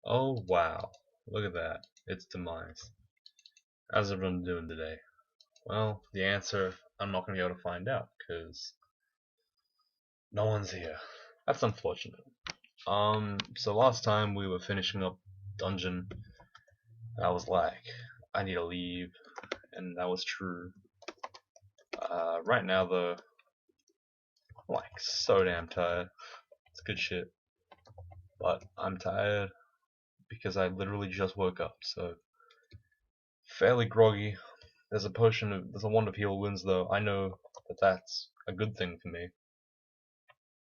Oh wow, look at that. It's Demise. How's everyone doing today? Well, the answer I'm not going to be able to find out because no one's here. That's unfortunate. So last time we were finishing up dungeon, I was like, I need to leave, and that was true. Right now though, I'm like so damn tired. It's good shit, but I'm tired because I literally just woke up, so fairly groggy. There's a wand of heal wounds though. I know that that's a good thing for me.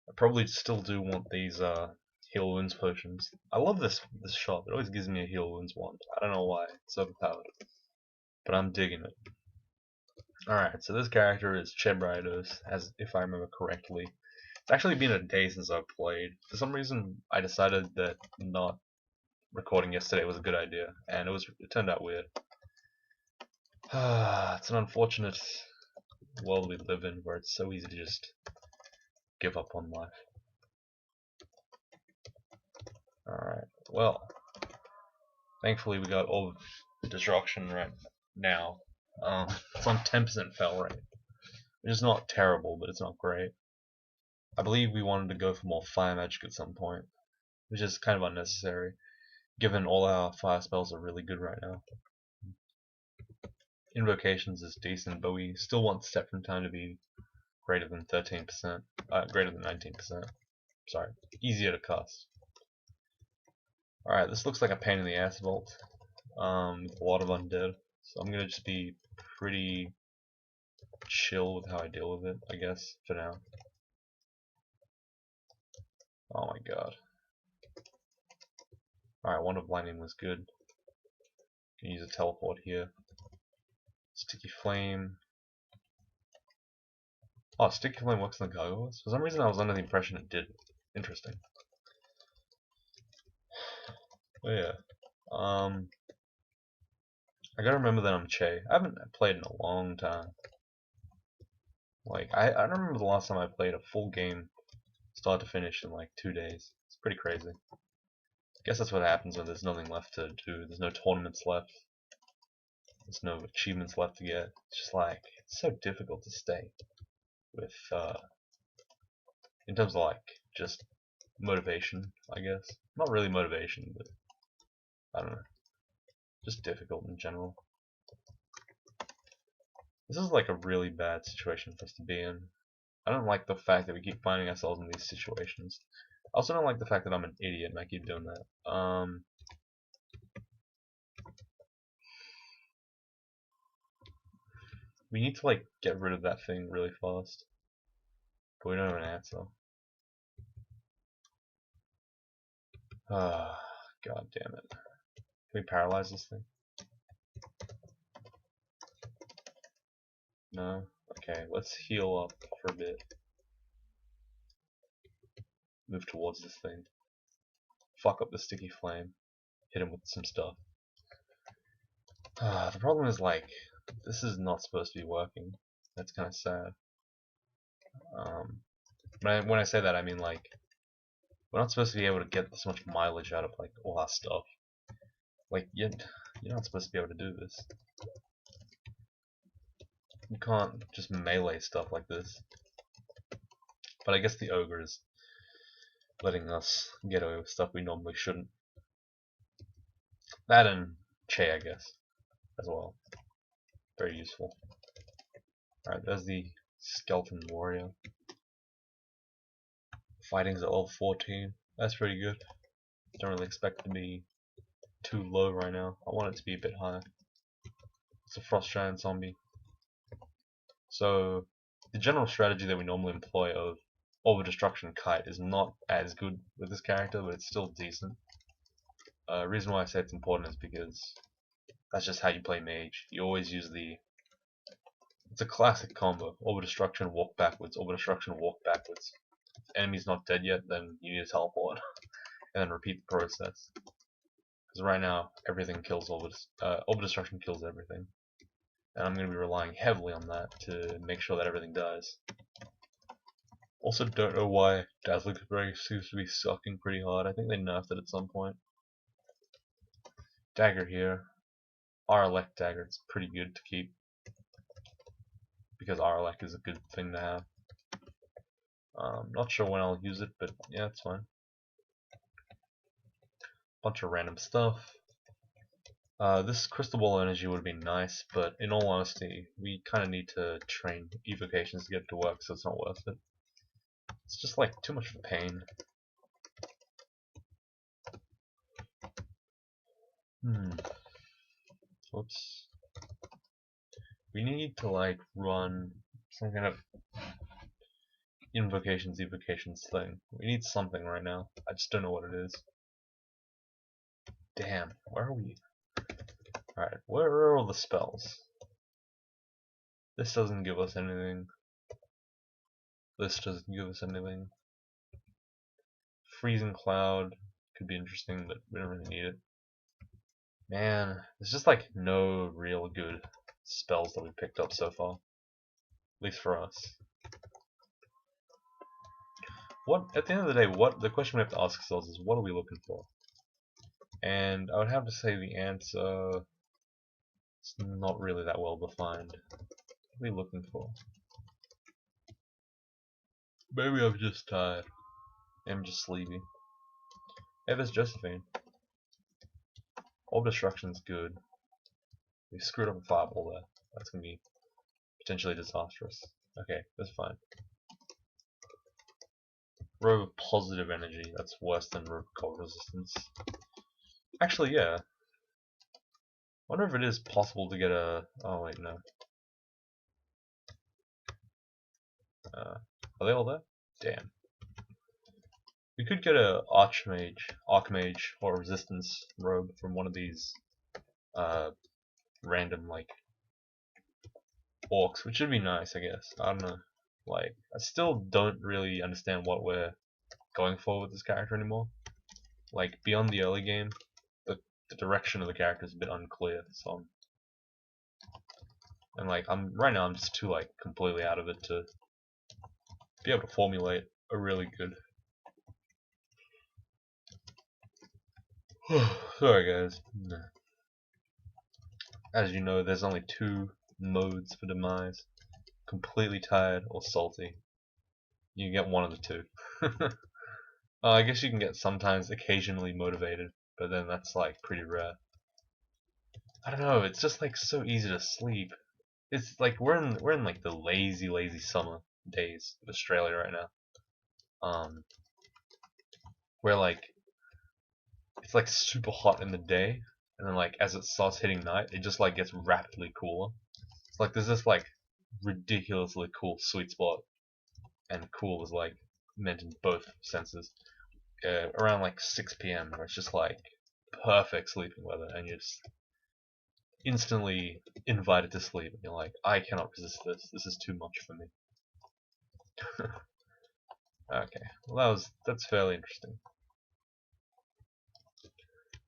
I probably still do want these heal wounds potions. I love this shop. It always gives me a heal wounds wand. I don't know why. It's overpowered, but I'm digging it. All right, so this character is Chei, as if I remember correctly. It's actually been a day since I've played. For some reason, I decided that not recording yesterday was a good idea, and it turned out weird. It's an unfortunate world we live in where it's so easy to just give up on life. Alright, well, thankfully we got all of destruction right now. It's on 10% fail rate, which is not terrible, but it's not great. I believe we wanted to go for more fire magic at some point, which is kind of unnecessary, given all our fire spells are really good right now. Invocations is decent, but we still want step from time to be greater than 13%, greater than 19%. Sorry, easier to cast. Alright, this looks like a pain in the ass vault, with a lot of undead, so I'm gonna just be pretty chill with how I deal with it, I guess, for now. Oh my god. Alright, Wand of Lightning was good. Can use a teleport here. Sticky Flame. Oh, Sticky Flame works on the gargoyles? For some reason I was under the impression it did. Interesting. Oh yeah. I gotta remember that I'm Chei. I haven't played in a long time. Like, I don't remember the last time I played a full game, start to finish, in like 2 days. It's pretty crazy. Guess that's what happens when there's nothing left to do. There's no tournaments left. There's no achievements left to get. It's just like, it's so difficult to stay with, in terms of like, just motivation, I guess. Not really motivation, but I don't know. Just difficult in general. This is like a really bad situation for us to be in. I don't like the fact that we keep finding ourselves in these situations. I also don't like the fact that I'm an idiot and I keep doing that. We need to like get rid of that thing really fast. But we don't have an answer. Ah, god damn it. Can we paralyze this thing? No? Okay, let's heal up for a bit. Move towards this thing. Fuck up the sticky flame. Hit him with some stuff. The problem is like, this is not supposed to be working. That's kind of sad. When I say that, I mean like, we're not supposed to be able to get this much mileage out of like all our stuff. Like, you're not supposed to be able to do this. You can't just melee stuff like this. But I guess the Ogre is letting us get away with stuff we normally shouldn't. That and Chei, I guess, as well. Very useful. Alright, there's the Skeleton Warrior. Fighting's at level 14. That's pretty good. Don't really expect it to be too low right now. I want it to be a bit higher. It's a Frost Giant Zombie. So, the general strategy that we normally employ of Over Destruction Kite is not as good with this character, but it's still decent. Reason why I say it's important is because that's just how you play mage. You always use it's a classic combo. Over Destruction, walk backwards. Over Destruction, walk backwards. If the enemy's not dead yet, then you need to teleport. And then repeat the process. Because right now, everything kills Over Destruction kills everything. And I'm going to be relying heavily on that to make sure that everything dies. Also, don't know why Dazzling Spray seems to be sucking pretty hard. I think they nerfed it at some point. Dagger here. R-elect dagger, it's pretty good to keep. Because R-elect is a good thing to have. Not sure when I'll use it, but yeah, it's fine. Bunch of random stuff. This crystal ball energy would be nice, but in all honesty, we kind of need to train evocations to get it to work, so it's not worth it. It's just like too much of a pain. Whoops. We need to like run some kind of evocations thing. We need something right now. I just don't know what it is. Damn, where are we? Alright, where are all the spells? This doesn't give us anything. This doesn't give us anything. Freezing Cloud could be interesting, but we don't really need it. Man, there's just like no real good spells that we picked up so far. At least for us. What, at the end of the day, the question we have to ask ourselves is, what are we looking for? And I would have to say the answer is not really that well defined. What are we looking for? Maybe I'm just tired. I'm just sleepy. Hey, there's Josephine. Orb Destruction's good. We screwed up a fireball there. That's gonna be potentially disastrous. Okay, that's fine. Robe of Positive Energy. That's worse than Robe of Cold Resistance. Actually, yeah. Wonder if it is possible to get a... Oh wait, no. Are they all there? Damn. We could get a Archmage, or Resistance robe from one of these random like orcs, which would be nice, I guess. I don't know. Like, I still don't really understand what we're going for with this character anymore. Like, beyond the early game, the direction of the character is a bit unclear. So, and like, right now I'm just too like completely out of it to be able to formulate a really good. Sorry guys. As you know, there's only two modes for Demise. Completely tired or salty. You get one of the two. I guess you can get sometimes occasionally motivated, but then that's like pretty rare. I don't know, it's just like so easy to sleep. It's like we're in like the lazy summer days of Australia right now. Where like it's like super hot in the day, and then like as it starts hitting night, it just like gets rapidly cooler. It's like there's this like ridiculously cool sweet spot, and cool is like meant in both senses. Around like 6 p.m. where it's just like perfect sleeping weather, and you're just instantly invited to sleep. And you're like, I cannot resist this. This is too much for me. Okay, well that's fairly interesting.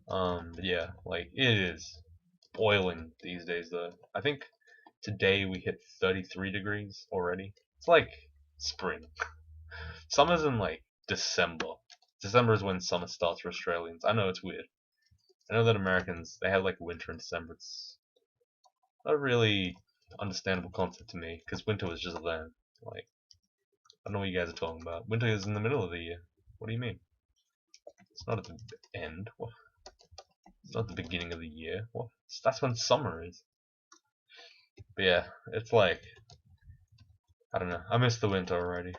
But yeah, like it is boiling these days though. I think today we hit 33 degrees already. It's like spring. Summer's in like December. December is when summer starts for Australians. I know it's weird. I know that Americans, they have like winter in December. It's not a really understandable concept to me, because winter was just then. Like, I don't know what you guys are talking about. Winter is in the middle of the year. What do you mean? It's not at the end. What? It's not the beginning of the year. What? That's when summer is. But yeah, it's like, I don't know. I miss the winter already.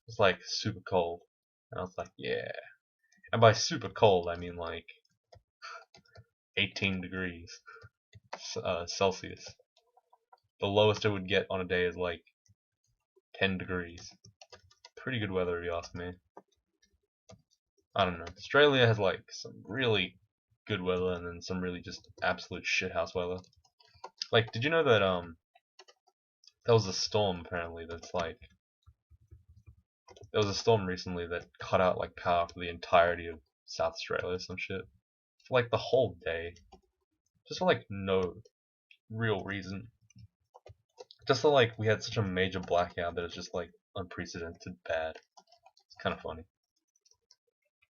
It's like super cold. And I was like, yeah. And by super cold, I mean like 18 degrees Celsius. The lowest it would get on a day is like 10 degrees. Pretty good weather if you ask me. I don't know. Australia has like some really good weather and then some really just absolute shithouse weather. Like, did you know that there was a storm apparently that's like there was a storm recently that cut out like power for the entirety of South Australia or some shit. For like the whole day. Just for like no real reason. Just so like we had such a major blackout that it's just like unprecedented bad. It's kind of funny.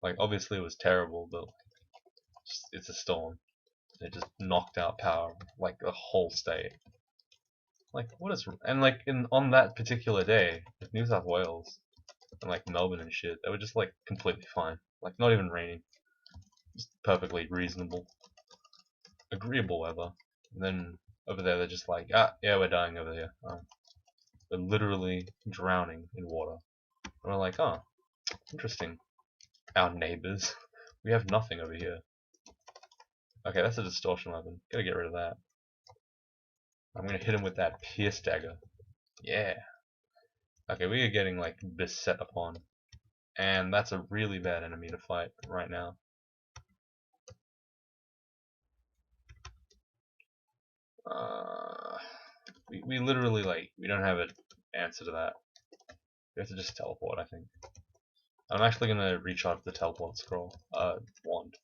Like obviously it was terrible, but it's a storm. It just knocked out power like a whole state. Like what is and like on that particular day, like New South Wales and like Melbourne and shit, they were just like completely fine. Like not even raining. Just perfectly reasonable, agreeable weather. And then over there they're just like, ah, yeah, we're dying over here. We're literally drowning in water. And we're like, oh, interesting. Our neighbors. We have nothing over here. Okay, that's a distortion weapon. Gotta get rid of that. I'm gonna hit him with that pierce dagger. Yeah. Okay, we are getting like beset upon. And that's a really bad enemy to fight right now. We literally like, we don't have an answer to that. We have to just teleport, I think. I'm actually gonna recharge the teleport scroll, wand.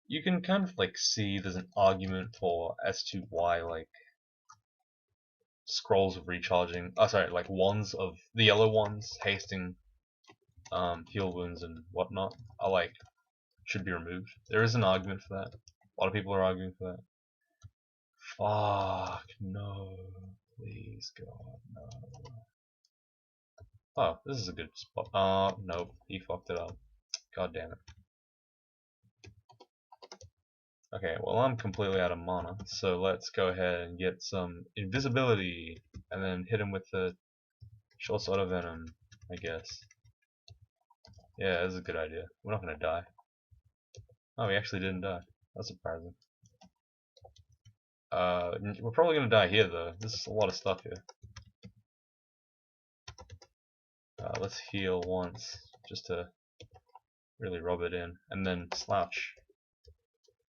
You can kind of like see there's an argument for as to why like scrolls of recharging, sorry, like wands of the yellow ones, hasting, heal wounds and whatnot are like should be removed. There is an argument for that. A lot of people are arguing for that. Fuck no, please God no. Oh, this is a good spot. Nope, he fucked it up. God damn it. Okay, well I'm completely out of mana, so let's go ahead and get some invisibility, and then hit him with the short sword of venom, I guess. Yeah, that's a good idea. We're not gonna die. Oh, we actually didn't die. That's surprising. We're probably gonna die here though. There's a lot of stuff here. Let's heal once, just to really rub it in, and then slouch.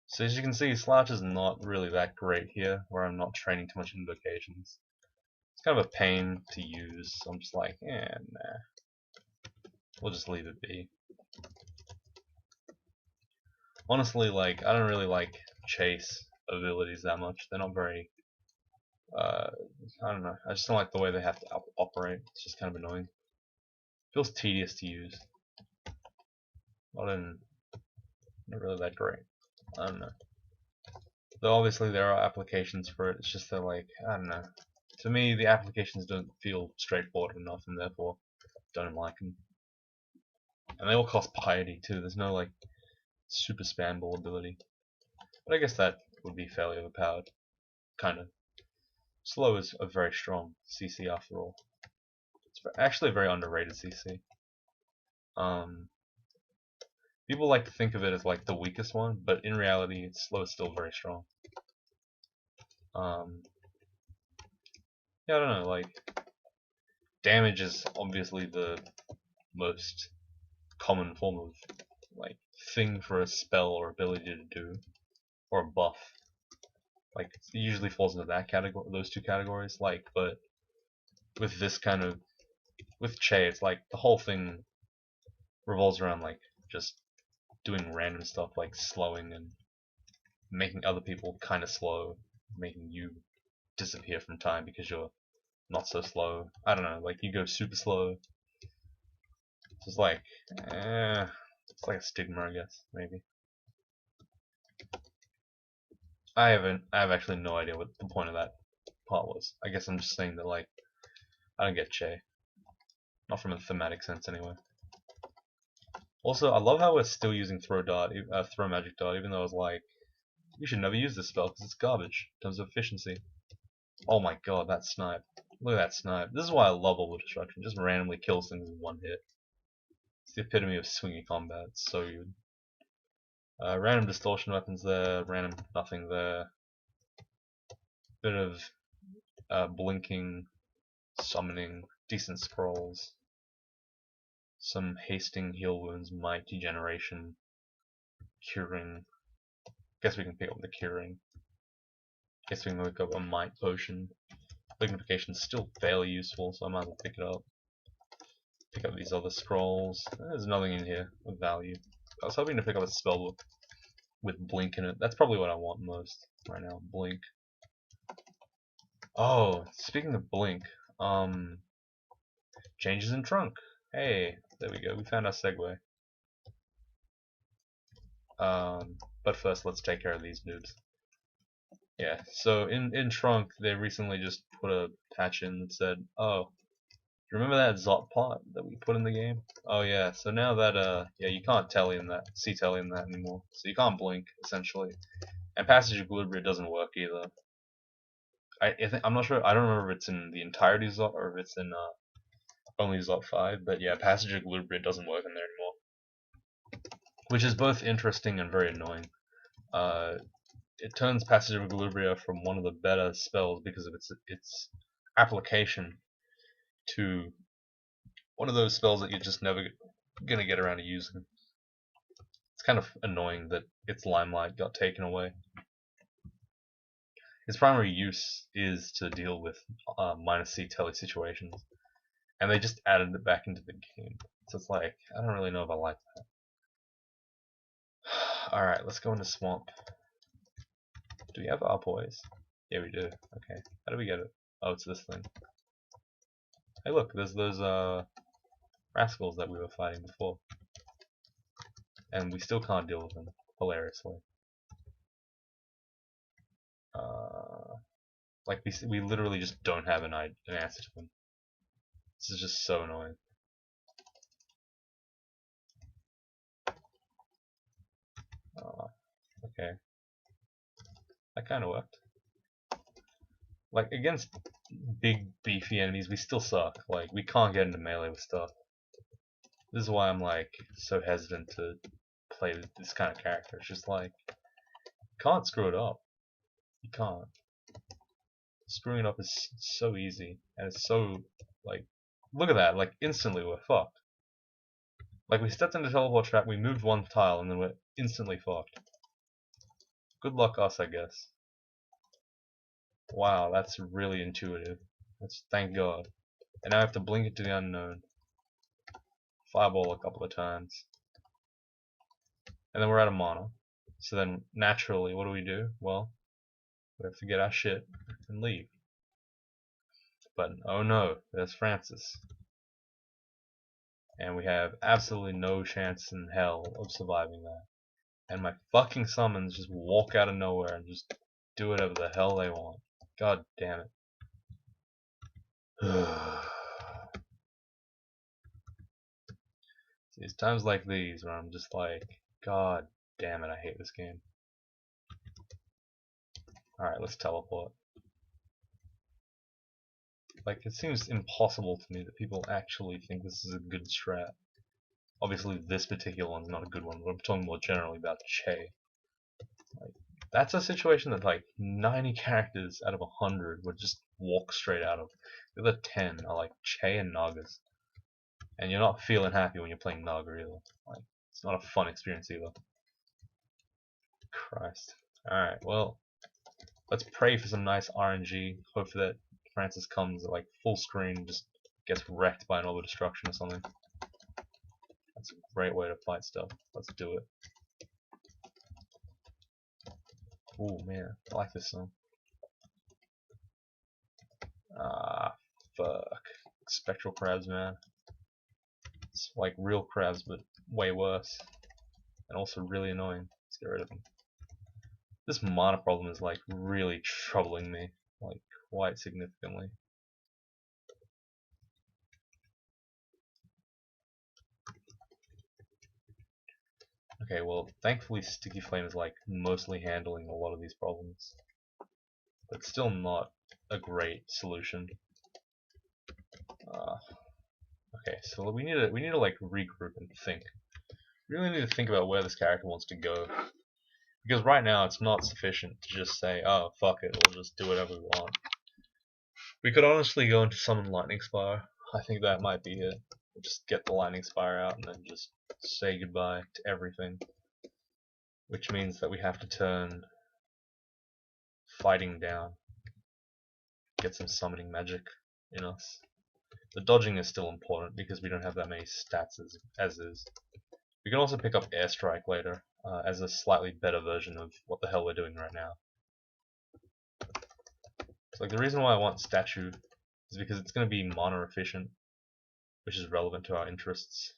So as you can see, slouch is not really that great here, where I'm not training too much invocations. It's kind of a pain to use, so I'm just like, nah. We'll just leave it be. Honestly, like, I don't really like chase abilities that much. They're not very, I don't know. I just don't like the way they have to operate. It's just kind of annoying. Feels tedious to use. Not really that great. I don't know. Though obviously there are applications for it. It's just that, like, I don't know. To me, the applications don't feel straightforward enough, and therefore don't like them. And they all cost piety too. There's no like super spammable ability. But I guess that would be fairly overpowered. Kind of. Slow is a very strong CC after all. It's actually a very underrated CC. People like to think of it as like the weakest one, but in reality, slow is still very strong. Yeah, I don't know. Like, damage is obviously the most common form of like thing for a spell or ability to do, or a buff. Like, it usually falls into that category, those two categories. Like, but with this kind of, with Chei, it's like the whole thing revolves around like just doing random stuff like slowing and making other people kind of slow, making you disappear from time because you're not so slow. I don't know, like you go super slow. It's just like, it's like a stigma, I guess, maybe. I have actually no idea what the point of that part was. I guess I'm just saying that, like, I don't get Chei. Not from a thematic sense, anyway. Also, I love how we're still using throw magic dart, even though it's like, we should never use this spell because it's garbage in terms of efficiency. Oh my god, that snipe. Look at that snipe. This is why I love Orbital Destruction. Just randomly kills things in one hit. It's the epitome of swingy combat. It's so good. Random distortion weapons there, random nothing there. Bit of blinking, summoning, decent scrolls. Some hasting heal wounds, might, degeneration, curing. Guess we can pick up the curing. Guess we can pick up a might potion. Lignification is still fairly useful, so I might as well pick it up. Pick up these other scrolls. There's nothing in here of value. I was hoping to pick up a spellbook with blink in it. That's probably what I want most right now. Blink. Oh, speaking of blink, changes in trunk. Hey, there we go. We found our segue. But first, let's take care of these noobs. Yeah, so in Trunk, they recently just put a patch in that said, oh, remember that Zot pot that we put in the game? Oh yeah, so now that, yeah, you can't see telly in that anymore. So you can't blink, essentially. And Passage Equilibria doesn't work either. I'm not sure, I don't remember if it's in the entirety of Zot or if it's in, only Zot 5, but yeah, Passage Equilibria doesn't work in there anymore. Which is both interesting and very annoying. It turns Passage of Equilibria from one of the better spells because of its application to one of those spells that you're just never gonna get around to using. It's kind of annoying that its limelight got taken away. Its primary use is to deal with minus C telly situations, and they just added it back into the game. So it's like, I don't really know if I like that. Alright, let's go into Swamp. Do we have our poise? Yeah, we do. Okay. How do we get it? Oh, it's this thing. Hey look, there's those rascals that we were fighting before. And we still can't deal with them, hilariously. Like, we literally just don't have an answer to them. This is just so annoying. Okay. That kind of worked. Like, against big, beefy enemies, we still suck. Like, we can't get into melee with stuff. This is why I'm, like, so hesitant to play this kind of character. It's just like, you can't screw it up. You can't. Screwing it up is so easy, and it's so, like, look at that, like, instantly we're fucked. Like, we stepped into the teleport trap, we moved one tile, and then we're instantly fucked. Good luck us, I guess. Wow, that's really intuitive. Thank God. And now I have to blink it to the unknown. Fireball a couple of times. And then we're out of mana. So then, naturally, what do? Well, we have to get our shit and leave. But, oh no, there's Francis. And we have absolutely no chance in hell of surviving that. And my fucking summons just walk out of nowhere and just do whatever the hell they want. God damn it. It's times like these where I'm just like, God damn it, I hate this game. Alright, let's teleport. Like, it seems impossible to me that people actually think this is a good strat. Obviously, this particular one's not a good one, but I'm talking more generally about Chei. Like, that's a situation that, like, 90 characters out of 100 would just walk straight out of. The other 10 are, like, Chei and Nagas. And you're not feeling happy when you're playing Naga either. Like, it's not a fun experience either. Christ. Alright, well, let's pray for some nice RNG. Hope that Francis comes at like full screen, just gets wrecked by an orb of destruction or something. That's a great way to fight stuff. Let's do it. Ooh man, I like this song. Ah, fuck. Spectral crabs, man. It's like real crabs, but way worse. And also really annoying. Let's get rid of them. This mana problem is like really troubling me, like quite significantly. Okay, well, thankfully Sticky Flame is like mostly handling a lot of these problems. But still not a great solution. Okay, so we need to like regroup and think. We really need to think about where this character wants to go. Because right now it's not sufficient to just say, oh fuck it, we'll just do whatever we want. We could honestly go into Summon Lightning Spire. I think that might be it. We'll just get the Lightning Spire out and then just say goodbye to everything. Which means that we have to turn fighting down. Get some summoning magic in us. The dodging is still important because we don't have that many stats as is. We can also pick up Airstrike later as a slightly better version of what the hell we're doing right now. So like the reason why I want Statue is because it's going to be mana efficient, which is relevant to our interests.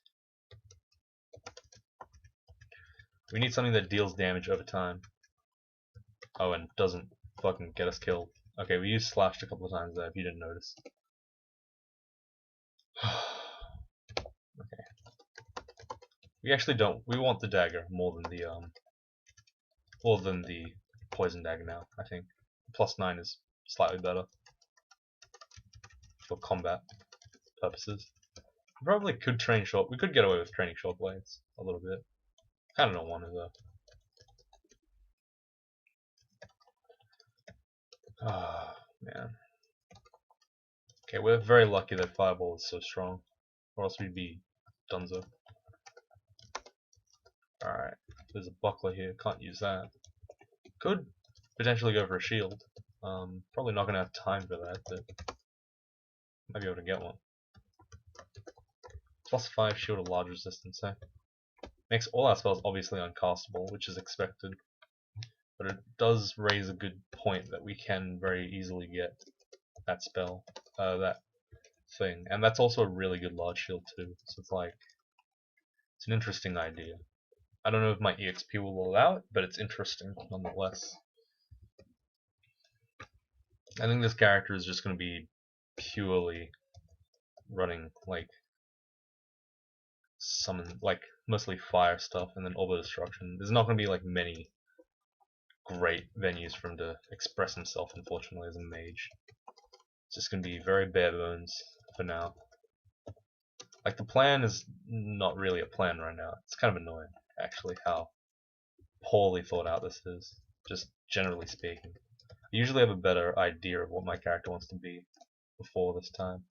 We need something that deals damage over time. Oh, and doesn't fucking get us killed. Okay, we used slashed a couple of times there if you didn't notice. Okay. We actually don't. We want the dagger more than the poison dagger now. I think +9 is slightly better for combat purposes. We probably could train short. We could get away with training short blades a little bit. Kind of don't want to though. Ah, man. Okay, we're very lucky that Fireball is so strong, or else we'd be dunzo. Alright, there's a buckler here, can't use that. Could potentially go for a shield. Probably not going to have time for that, but might be able to get one. +5 shield of large resistance, eh? Makes all our spells obviously uncastable, which is expected. But it does raise a good point that we can very easily get that spell, that thing. And that's also a really good large shield too, so it's like, it's an interesting idea. I don't know if my EXP will allow it, but it's interesting nonetheless. I think this character is just going to be purely running like summon, like mostly fire stuff and then orbital destruction. There's not going to be like many great venues for him to express himself, unfortunately, as a mage. It's just going to be very bare bones for now. Like, the plan is not really a plan right now. It's kind of annoying, actually, how poorly thought out this is, just generally speaking. I usually have a better idea of what my character wants to be before this time.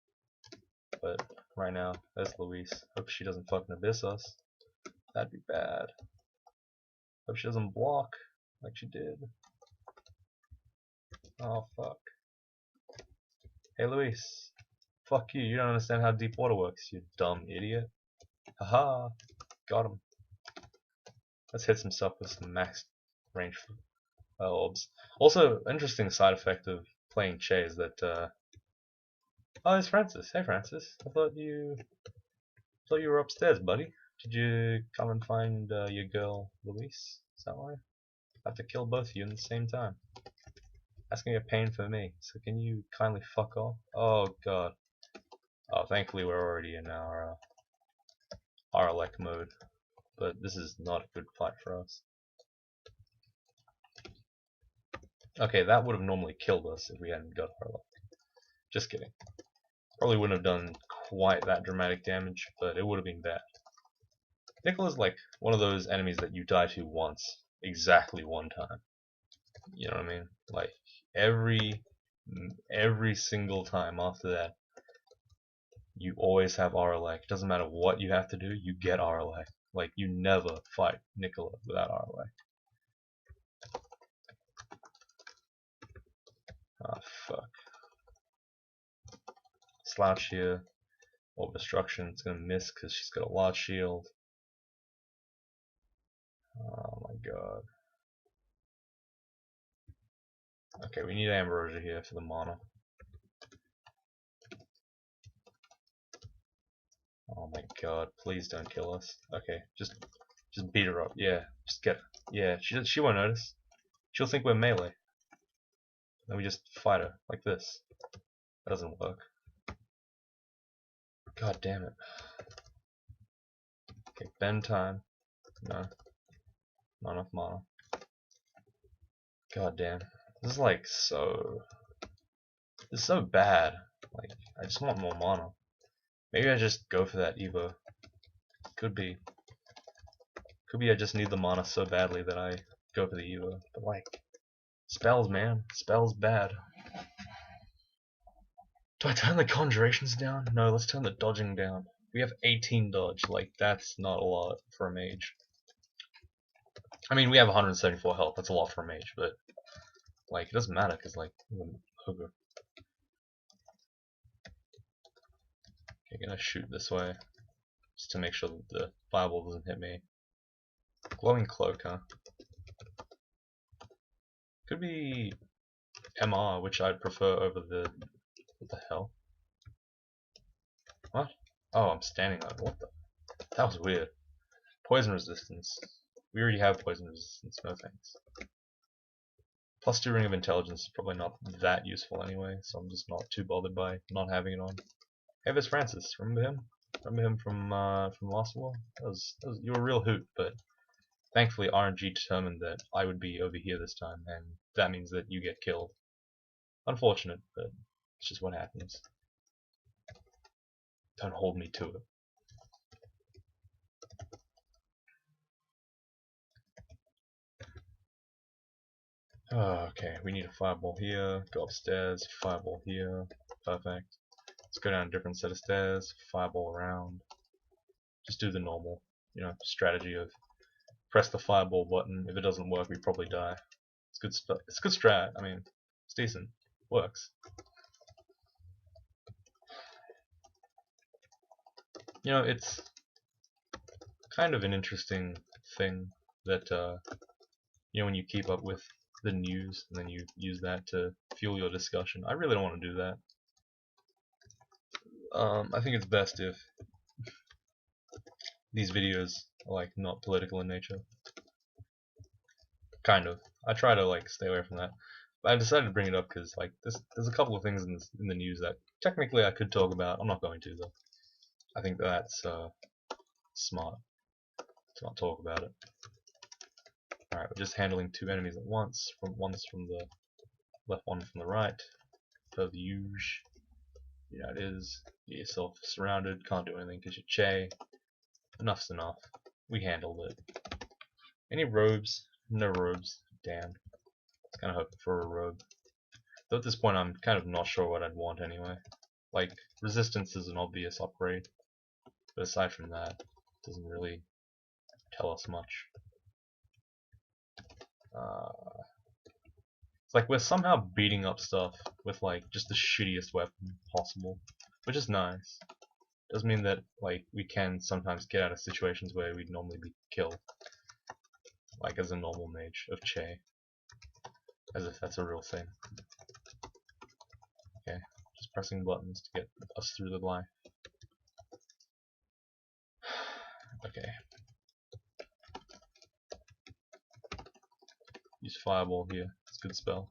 But right now, there's Louise. Hope she doesn't fucking abyss us. That'd be bad. Hope she doesn't block like she did. Oh fuck. Hey Louise. Fuck you, you don't understand how deep water works, you dumb idiot. Haha. Got him. Let's hit some stuff with some max range orbs. Also, interesting side effect of playing Chei is that oh, it's Francis. Hey Francis. I thought you were upstairs, buddy. Did you come and find your girl Louise? Is that why? I have to kill both of you in the same time. That's gonna be a pain for me. So can you kindly fuck off? Oh god. Oh, thankfully we're already in our elect mode, but this is not a good fight for us. Okay, that would have normally killed us if we hadn't got our elect. Just kidding. Probably wouldn't have done quite that dramatic damage, but it would have been bad. Nicola's like one of those enemies that you die to once, exactly one time. You know what I mean? Like every single time after that, you always have RLX. Doesn't matter what you have to do, you get RLX. Like you never fight Nicola without RLX. Ah, fuck. Slouch here. Orb destruction. It's gonna miss because she's got a large shield. Oh my god. Okay, we need Ambrosia here for the mana. Oh my god, please don't kill us. Okay, just beat her up. Yeah, just get her. Yeah, she won't notice. She'll think we're melee. Then we just fight her like this. That doesn't work. God damn it. Okay, bend time. No. Not enough mana. God damn. This is like so... This is so bad. Like, I just want more mana. Maybe I just go for that Evo. Could be. Could be I just need the mana so badly that I go for the Evo. But like, spells, man. Spells bad. Do I turn the conjurations down? No, let's turn the dodging down. We have 18 dodge. Like, that's not a lot for a mage. I mean, we have 174 health. That's a lot for a mage, but like, it doesn't matter because like, Ogre. Okay, gonna shoot this way just to make sure that the fireball doesn't hit me. Glowing cloak, huh? Could be MR, which I'd prefer over the... What the hell? What? Oh, I'm standing on it. What the? That was weird. Poison resistance. We already have poison resistance, no thanks. +2 Ring of Intelligence is probably not that useful anyway, so I'm just not too bothered by not having it on. Hey, there's Francis. Remember him? Remember him from Last War? You were a real hoot, but thankfully RNG determined that I would be over here this time, and that means that you get killed. Unfortunate, but it's just what happens. Don't hold me to it. Oh, okay, we need a fireball here, go upstairs, fireball here, perfect. Let's go down a different set of stairs, fireball around. Just do the normal, strategy of press the fireball button. If it doesn't work, we probably die. It's good strat. I mean, it's decent. Works. It's kind of an interesting thing that when you keep up with the news and then you use that to fuel your discussion. I really don't want to do that. I think it's best if these videos are like not political in nature. Kind of. I try to like stay away from that. But I decided to bring it up because like there's a couple of things in the news that technically I could talk about. I'm not going to though. I think that's smart to not talk about it. Alright, we're just handling 2 enemies at once. One's from the left, one from the right. Per the usual. It is. Get yourself surrounded. Can't do anything because you're Chei. Enough's enough. We handled it. Any robes? No robes. Damn. I was kind of hoping for a robe. Though at this point I'm kind of not sure what I'd want anyway. Like, resistance is an obvious upgrade. But aside from that, it doesn't really tell us much. It's like we're somehow beating up stuff with like just the shittiest weapon possible, which is nice. Does mean that like we can sometimes get out of situations where we'd normally be killed, like as a normal mage of Chei, as if that's a real thing. Okay, just pressing buttons to get us through the life. Okay. Use fireball here. It's a good spell.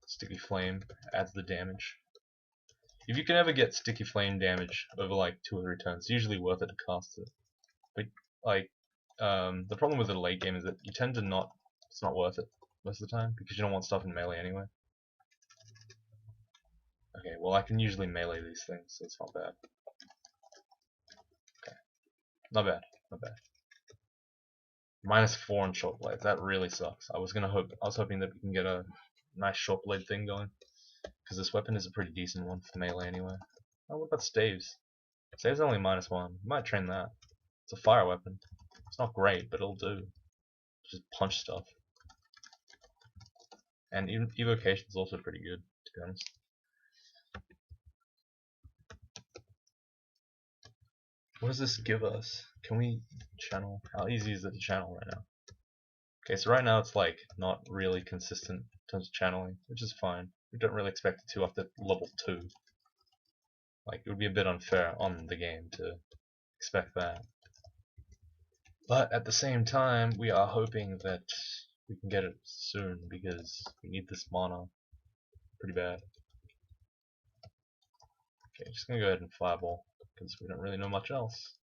Sticky flame adds the damage. If you can ever get sticky flame damage over like 2 or 3 turns, it's usually worth it to cast it. But like the problem with the late game is that you tend to not. It's not worth it most of the time because you don't want stuff in melee anyway. Okay, well I can usually melee these things, so it's not bad. Okay, not bad, not bad. -4 on short blade. That really sucks. I was hoping that we can get a nice short blade thing going, because this weapon is a pretty decent one for melee anyway. Oh, what about staves? Staves only -1. You might train that. It's a fire weapon. It's not great, but it'll do. Just punch stuff. And evocation is also pretty good, to be honest. What does this give us? Can we channel? How easy is it to channel right now? Okay, so right now it's like not really consistent in terms of channeling, which is fine. We don't really expect it to after level 2. Like, it would be a bit unfair on the game to expect that. But at the same time, we are hoping that we can get it soon because we need this mana pretty bad. Okay, just gonna go ahead and fireball because we don't really know much else.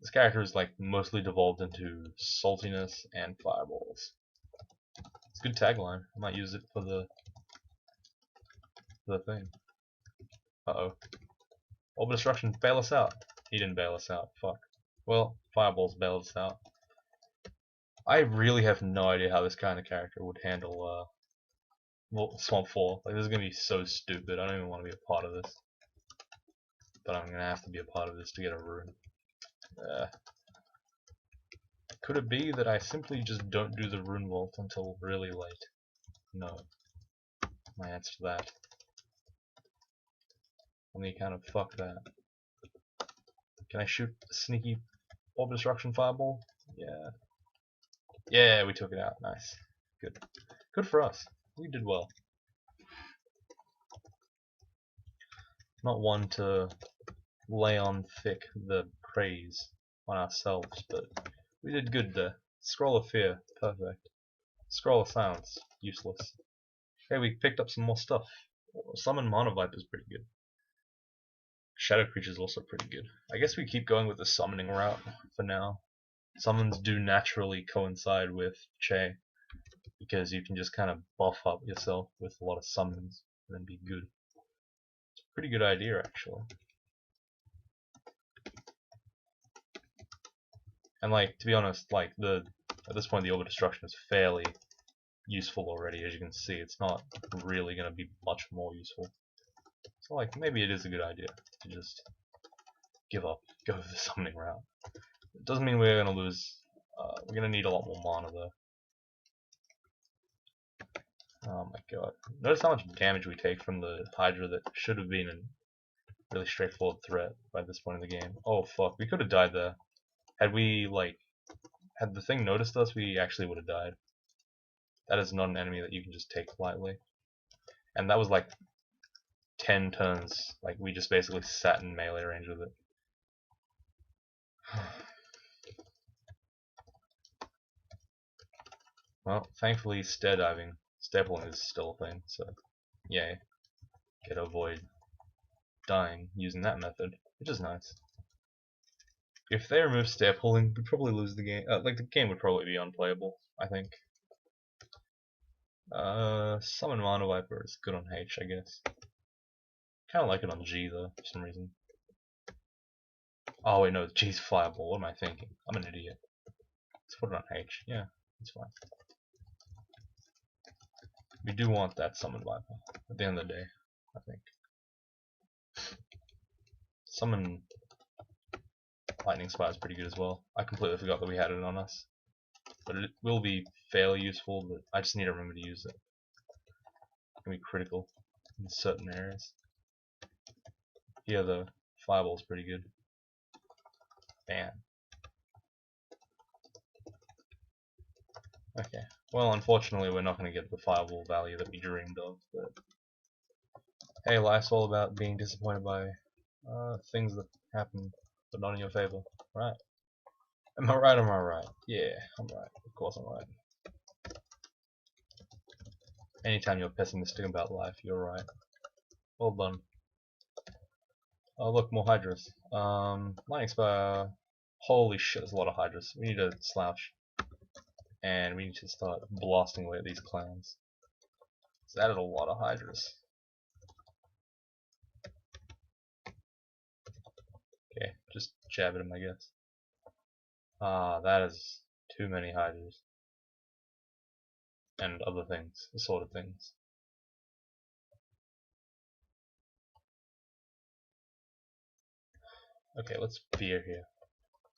This character is like mostly devolved into saltiness and fireballs. It's a good tagline. I might use it for the thing. Uh-oh. Orb Destruction, bail us out. He didn't bail us out. Fuck. Well, fireballs bailed us out. I really have no idea how this kind of character would handle Swamp 4. Like, this is gonna be so stupid. I don't even want to be a part of this. But I'm gonna have to be a part of this to get a rune. Could it be that I simply just don't do the rune vault until really late? No. My answer to that. Let me kind of fuck that. Can I shoot a sneaky orb destruction fireball? Yeah. Yeah, we took it out. Nice. Good. Good for us. We did well. Not one to lay on thick the praise on ourselves, but we did good there. Scroll of Fear. Perfect. Scroll of Silence, useless. Hey, we picked up some more stuff. Summon Mana Viper is pretty good. Shadow Creature is also pretty good. I guess we keep going with the summoning route for now. Summons do naturally coincide with Chei, because you can just kind of buff up yourself with a lot of summons and then be good. It's a pretty good idea, actually. And like, to be honest, like at this point the Ogre Destruction is fairly useful already. As you can see, it's not really going to be much more useful. So like, maybe it is a good idea to just give up, go the summoning route. It doesn't mean we're going to lose. We're going to need a lot more mana though. Oh my god. Notice how much damage we take from the Hydra that should have been a really straightforward threat by this point in the game. Oh fuck, we could have died there. Had we, like, had the thing noticed us, we actually would have died. That is not an enemy that you can just take lightly. And that was like 10 turns. Like, we just basically sat in melee range with it. Well, thankfully stair diving, stapling is still a thing, so yay. Get to avoid dying using that method, which is nice. If they remove stair pulling, we'd probably lose the game. Like, the game would probably be unplayable, I think. Summon Mana Viper is good on H, I guess. Kinda like it on G though, for some reason. Oh wait, no, G's Fireball. What am I thinking? I'm an idiot. Let's put it on H. Yeah, it's fine. We do want that Summon Viper at the end of the day, I think. Summon Lightning Spire is pretty good as well. I completely forgot that we had it on us. But it will be fairly useful, but I just need to remember to use it. It can be critical in certain areas. Here the Fireball is pretty good. Bam. Okay. Well, unfortunately, we're not going to get the Fireball value that we dreamed of. But hey, life's all about being disappointed by things that happen, but not in your favor, right? Am I right? Am I right? Yeah, I'm right. Of course, I'm right. Anytime you're pessimistic about life, you're right. Well done. Oh, look, more Hydras. Lightning Spire. Holy shit, there's a lot of Hydras. We need to slouch. And we need to start blasting away at these clowns. So that is a lot of Hydras. Okay, just jab at him, I guess. Ah, that is too many Hydras. And other things, assorted things. Okay, let's veer here.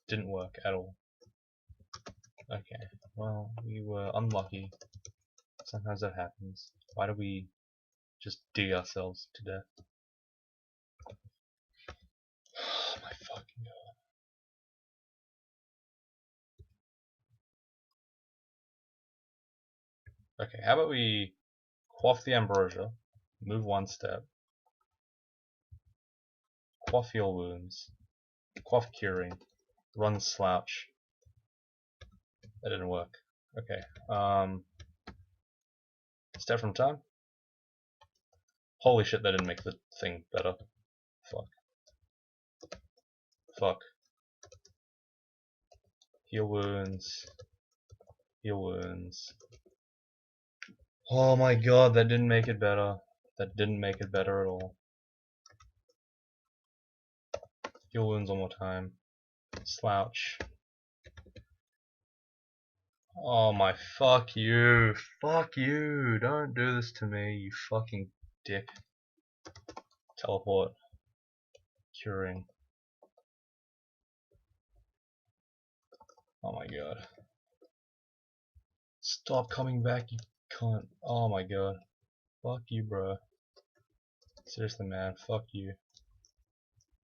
Didn't work at all. Okay, well, we were unlucky. Sometimes that happens. Why do we just dig ourselves to death? Oh my fucking god. Okay, how about we quaff the ambrosia, move one step, quaff heal wounds, quaff curing, run slouch. That didn't work. Okay. Step from time. Holy shit, that didn't make the thing better. Fuck. Fuck. Heal wounds. Heal wounds. Oh my god, that didn't make it better. That didn't make it better at all. Heal wounds one more time. Slouch. Oh my fuck you. Fuck you. Don't do this to me, you fucking dick. Teleport. Curing. Oh my god. Stop coming back, you cunt. Oh my god. Fuck you, bro. Seriously, man. Fuck you.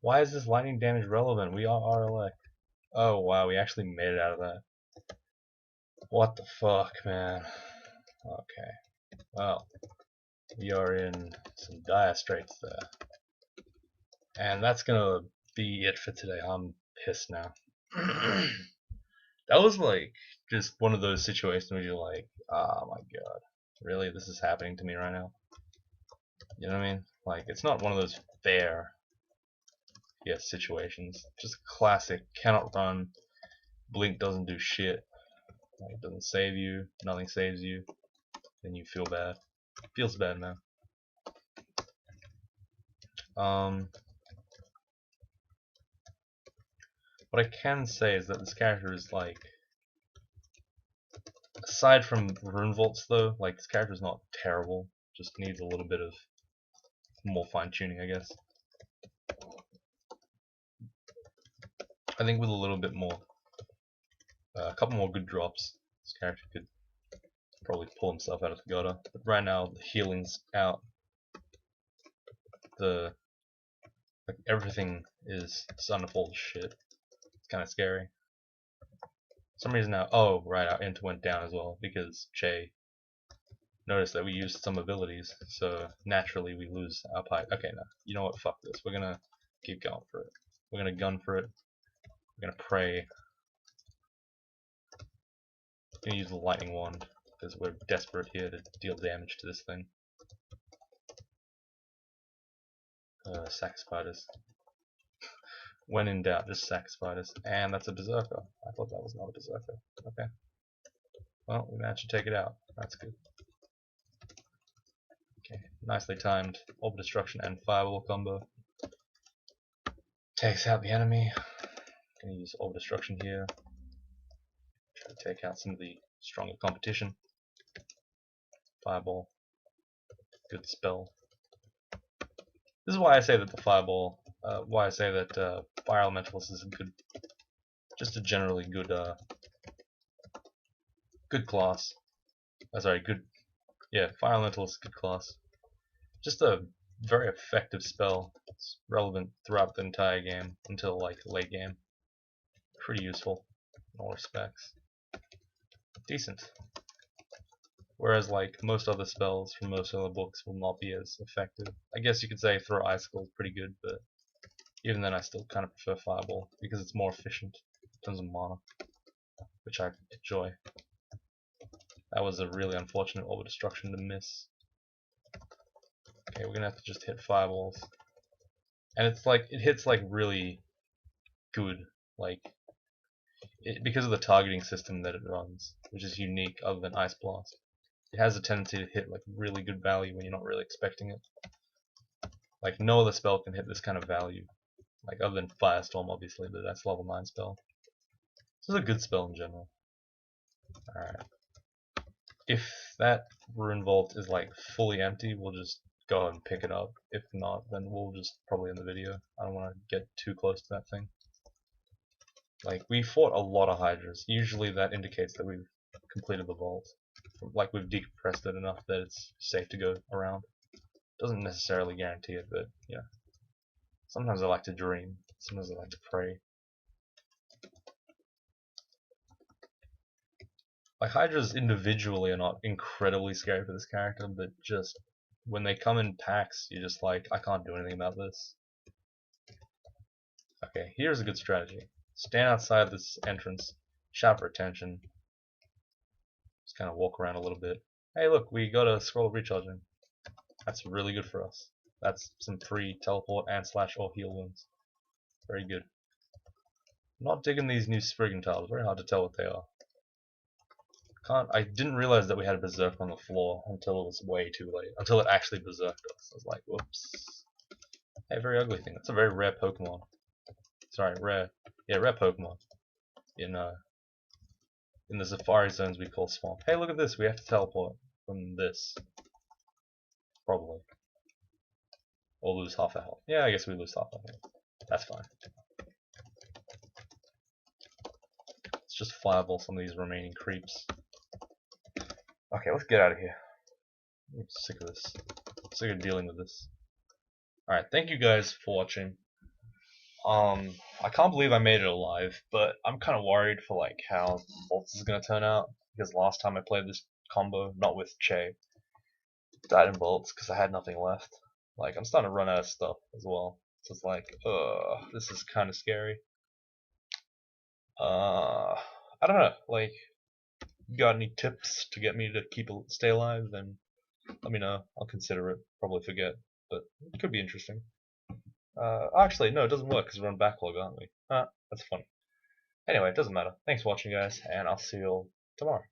Why is this lightning damage relevant? We are RLA. Oh wow, we actually made it out of that. What the fuck, man. Okay. Well, we are in some dire straits there. And that's gonna be it for today. I'm pissed now. That was like just one of those situations where you're like, oh my god, really, this is happening to me right now. You know what I mean? Like, it's not one of those fair, situations. Just classic, cannot run, blink doesn't do shit, like, it doesn't save you, nothing saves you, then you feel bad. Feels bad, man. What I can say is that this character is like, aside from rune vaults though, like this character is not terrible. Just needs a little bit of more fine tuning, I guess. I think with a little bit more, a couple more good drops, this character could probably pull himself out of the gutter. But right now, the healing's out. Like everything is starting to fall to shit. It's kind of scary. For some reason now, oh right, our int went down as well because Chei noticed that we used some abilities, so naturally we lose our pipe. Okay, no, you know what? Fuck this. We're gonna keep going for it. We're gonna gun for it. We're gonna pray. We're gonna use the lightning wand because we're desperate here to deal damage to this thing. Sack spiders. When in doubt, just sack spiders. And that's a berserker. I thought that was not a berserker. Okay. Well, we managed to take it out. That's good. Okay, nicely timed orb destruction and fireball combo. Takes out the enemy. Gonna use orb destruction here. Try to take out some of the stronger competition. Fireball. Good spell. This is why I say that the fireball, why I say that Fire Elementalist is a good, just a generally good, good class. Sorry, good, yeah, Fire Elementalist is a good class. Just a very effective spell. It's relevant throughout the entire game until like late game. Pretty useful in all respects. Decent. Whereas like most other spells from most other books will not be as effective. I guess you could say Throw Icicle is pretty good, but even then I still kind of prefer Fireball because it's more efficient in terms of mana, which I enjoy. That was a really unfortunate orb destruction to miss. Okay, we're gonna have to just hit fireballs. And it's like, it hits like really good, like, because of the targeting system that it runs, which is unique other than Ice Blast. It has a tendency to hit like really good value when you're not really expecting it. Like no other spell can hit this kind of value. Like other than Firestorm obviously, but that's level 9 spell. This is a good spell in general. Alright. If that rune vault is like fully empty, we'll just go ahead and pick it up. If not, then we'll just probably end the video. I don't want to get too close to that thing. Like, we fought a lot of Hydras. Usually that indicates that we've completed the vault. Like, we've decompressed it enough that it's safe to go around. Doesn't necessarily guarantee it, but yeah. Sometimes I like to dream. Sometimes I like to pray. Like, Hydras individually are not incredibly scary for this character, but just when they come in packs, you're just like, I can't do anything about this. Okay, here's a good strategy. Stand outside this entrance, shout for attention. Just kind of walk around a little bit. Hey look, we got a scroll of recharging. That's really good for us. That's some free teleport and slash or heal wounds. Very good. I'm not digging these new Spriggan tiles, very hard to tell what they are. I didn't realize that we had a berserk on the floor until it was way too late. Until it actually berserked us. I was like, whoops. Hey, very ugly thing. That's a very rare Pokemon. Sorry, rare. Yeah, rare Pokemon. In the Safari zones we call Swamp. Hey, look at this. We have to teleport from this. Probably. Or lose half our health. Yeah, I guess we lose half our health. That's fine. Let's just fireball some of these remaining creeps. Okay, let's get out of here. I'm sick of this. I'm sick of dealing with this. Alright, thank you guys for watching. I can't believe I made it alive, but I'm kind of worried for like how Bolts is gonna turn out, because last time I played this combo, not with Chei, died in Bolts because I had nothing left. Like, I'm starting to run out of stuff as well. So it's like, this is kind of scary. I don't know, like, got any tips to get me to stay alive, then let me know. I'll consider it. Probably forget, but it could be interesting. Actually, no, it doesn't work because we're on backlog, aren't we? That's funny. Anyway, it doesn't matter. Thanks for watching, guys, and I'll see you all tomorrow.